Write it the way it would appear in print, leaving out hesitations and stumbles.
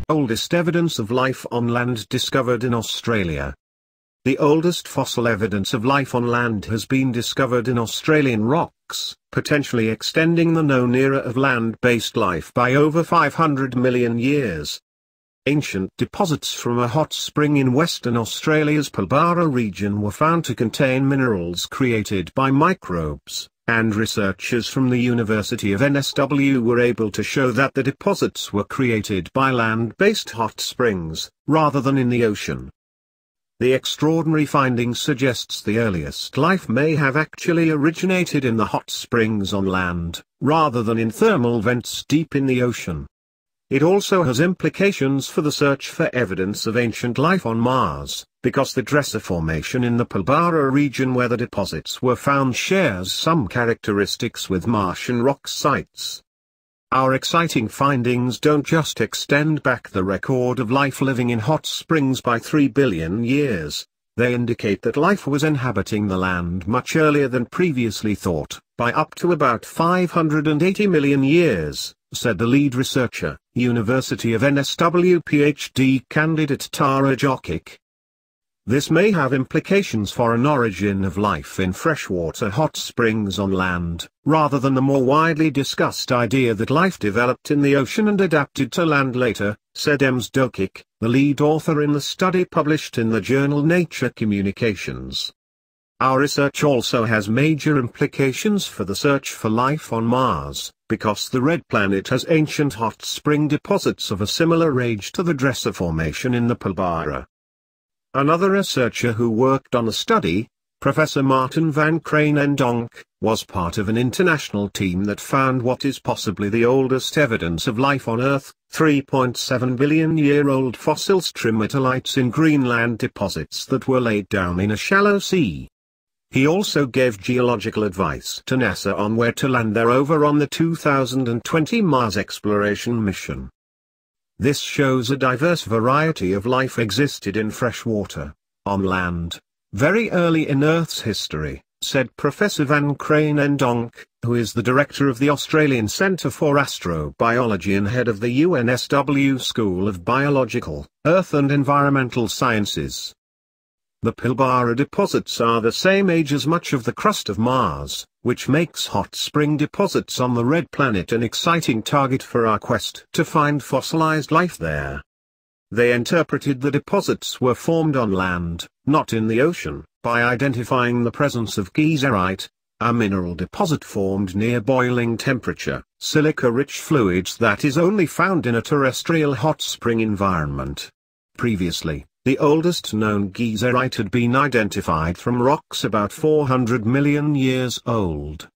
Oldest evidence of life on land discovered in Australia. The oldest fossil evidence of life on land has been discovered in Australian rocks, potentially extending the known era of land-based life by over 500 million years. Ancient deposits from a hot spring in Western Australia's Pilbara region were found to contain minerals created by microbes, and researchers from the University of NSW were able to show that the deposits were created by land-based hot springs, rather than in the ocean. The extraordinary finding suggests the earliest life may have actually originated in the hot springs on land, rather than in thermal vents deep in the ocean. It also has implications for the search for evidence of ancient life on Mars, because the Dresser Formation in the Pilbara region where the deposits were found shares some characteristics with Martian rock sites. Our exciting findings don't just extend back the record of life living in hot springs by 3 billion years, they indicate that life was inhabiting the land much earlier than previously thought, by up to about 580 million years, said the lead researcher, University of NSW PhD candidate Tara Jokic. This may have implications for an origin of life in freshwater hot springs on land, rather than the more widely discussed idea that life developed in the ocean and adapted to land later, said Ems Jokic, the lead author in the study published in the journal Nature Communications. Our research also has major implications for the search for life on Mars, because the Red Planet has ancient hot spring deposits of a similar age to the Dresser Formation in the Pilbara. Another researcher who worked on the study, Professor Martin van Kranendonk, was part of an international team that found what is possibly the oldest evidence of life on Earth, 3.7 billion-year-old fossil stromatolites in Greenland deposits that were laid down in a shallow sea. He also gave geological advice to NASA on where to land their rover on the 2020 Mars exploration mission. This shows a diverse variety of life existed in freshwater, on land, very early in Earth's history, said Professor van Kranendonk, who is the director of the Australian Centre for Astrobiology and head of the UNSW School of Biological, Earth and Environmental Sciences. The Pilbara deposits are the same age as much of the crust of Mars, which makes hot spring deposits on the Red Planet an exciting target for our quest to find fossilized life there. They interpreted the deposits were formed on land, not in the ocean, by identifying the presence of geyserite, a mineral deposit formed near boiling temperature, silica-rich fluids that is only found in a terrestrial hot spring environment. Previously, the oldest known geyserite had been identified from rocks about 400 million years old.